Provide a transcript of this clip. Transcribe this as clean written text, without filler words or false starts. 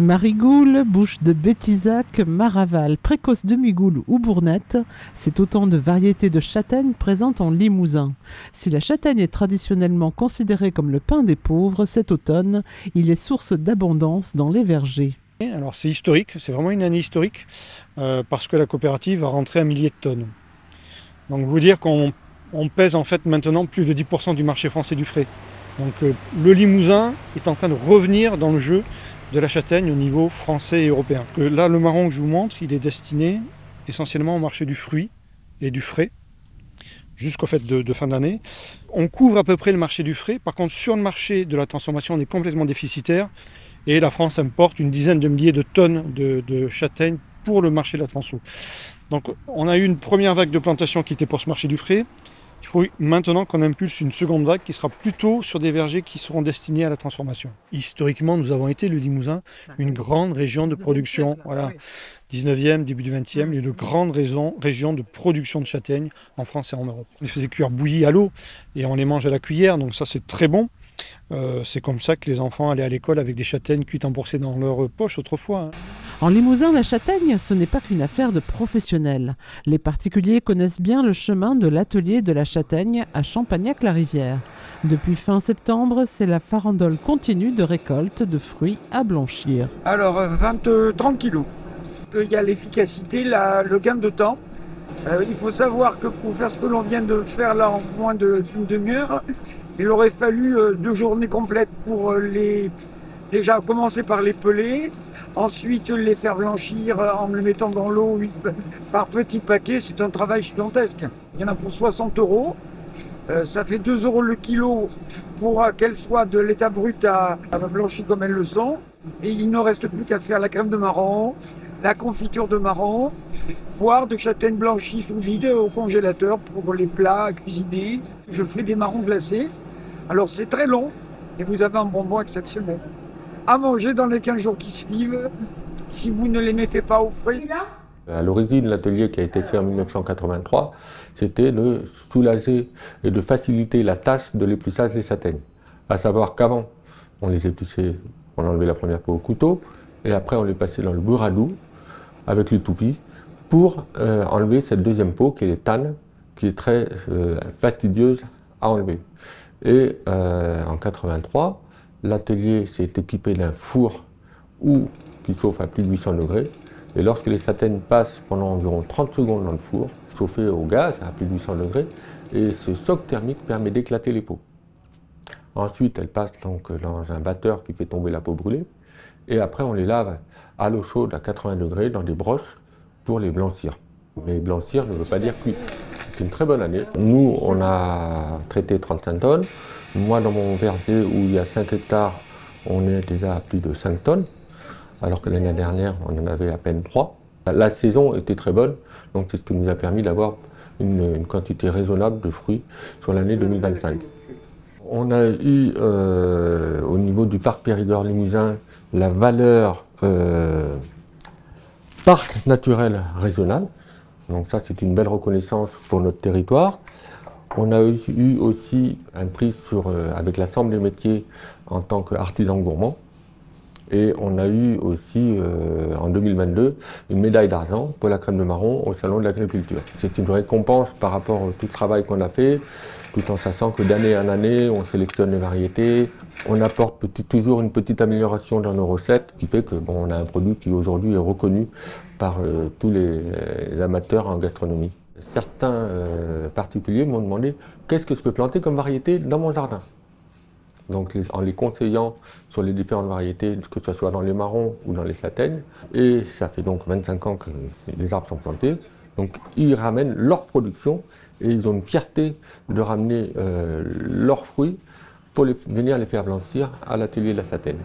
Marigoule, bouche de Bétizac, Maraval, précoce demi-goule ou bournette, c'est autant de variétés de châtaignes présentes en Limousin. Si la châtaigne est traditionnellement considérée comme le pain des pauvres, cet automne, il est source d'abondance dans les vergers. Alors c'est historique, c'est vraiment une année historique parce que la coopérative va rentrer 1 millier de tonnes. Donc vous dire qu'on pèse en fait maintenant plus de 10% du marché français du frais. Donc le Limousin est en train de revenir dans le jeu de la châtaigne au niveau français et européen. Là, le marron que je vous montre, il est destiné essentiellement au marché du fruit et du frais, jusqu'au fait de fin d'année. On couvre à peu près le marché du frais. Par contre, sur le marché de la transformation, on est complètement déficitaire. Et la France importe une dizaine de milliers de tonnes de châtaignes pour le marché de la transfo. Donc on a eu une première vague de plantation qui était pour ce marché du frais. Il faut maintenant qu'on impulse une seconde vague qui sera plutôt sur des vergers qui seront destinés à la transformation. Historiquement, nous avons été, le Limousin, une grande région de production. Voilà, 19e, début du 20e, il y a de grandes régions de production de châtaignes en France et en Europe. On les faisait cuire bouillis à l'eau et on les mange à la cuillère, donc ça c'est très bon. C'est comme ça que les enfants allaient à l'école avec des châtaignes cuites en bourset dans leur poche autrefois. En Limousin, la châtaigne, ce n'est pas qu'une affaire de professionnels. Les particuliers connaissent bien le chemin de l'atelier de la châtaigne à Champagnac-la-Rivière. Depuis fin septembre, c'est la farandole continue de récolte de fruits à blanchir. Alors 30 kilos. Il y a l'efficacité, le gain de temps. Il faut savoir que pour faire ce que l'on vient de faire là en moins d'une demi-heure, il aurait fallu 2 journées complètes pour déjà commencer par les peler, ensuite les faire blanchir en les mettant dans l'eau par petits paquets. C'est un travail gigantesque. Il y en a pour 60 €. Ça fait 2 € le kilo pour qu'elles soient de l'état brut à blanchir comme elles le sont. Et il ne reste plus qu'à faire la crème de marron, la confiture de marron, voire de châtaigne blanchie sous vide au congélateur pour les plats à cuisiner. Je fais des marrons glacés. Alors c'est très long et vous avez un bonbon exceptionnel à manger dans les 15 jours qui suivent si vous ne les mettez pas au frais. À l'origine, l'atelier qui a été créé en 1983, c'était de soulager et de faciliter la tâche de l'épluchage des châtaignes. À savoir qu'avant, on les épluchait, on enlevait la première peau au couteau, et après on les passait dans le buradou avec le toupie pour enlever cette deuxième peau qui est les tannes, qui est très fastidieuse à enlever. Et en 83, l'atelier s'est équipé d'un four qui chauffe à plus de 800 degrés. Et lorsque les châtaignes passent pendant environ 30 secondes dans le four, chauffé au gaz à plus de 800 degrés, et ce choc thermique permet d'éclater les peaux. Ensuite, elles passent donc dans un batteur qui fait tomber la peau brûlée. Et après, on les lave à l'eau chaude à 80 degrés dans des brosses pour les blanchir. Mais blanchir ne veut pas dire cuire. C'est une très bonne année. Nous, on a traité 35 tonnes. Moi, dans mon verger où il y a 5 hectares, on est déjà à plus de 5 tonnes. Alors que l'année dernière, on en avait à peine 3. La saison était très bonne, donc c'est ce qui nous a permis d'avoir une quantité raisonnable de fruits sur l'année 2025. On a eu au niveau du parc Périgord Limousin la valeur parc naturel régional. Donc ça, c'est une belle reconnaissance pour notre territoire. On a eu aussi un prix avec la Chambre des métiers en tant qu'artisan gourmand. Et on a eu aussi, en 2022, une médaille d'argent pour la crème de marron au Salon de l'Agriculture. C'est une récompense par rapport au tout le travail qu'on a fait, tout en sachant que d'année en année, on sélectionne les variétés. On apporte toujours une petite amélioration dans nos recettes, qui fait qu'on a un produit qui aujourd'hui est reconnu par tous les amateurs en gastronomie. Certains particuliers m'ont demandé qu'est-ce que je peux planter comme variété dans mon jardin. Donc en les conseillant sur les différentes variétés, que ce soit dans les marrons ou dans les châtaignes. Et ça fait donc 25 ans que les arbres sont plantés. Donc ils ramènent leur production et ils ont une fierté de ramener leurs fruits pour venir les faire blanchir à l'atelier de la châtaigne.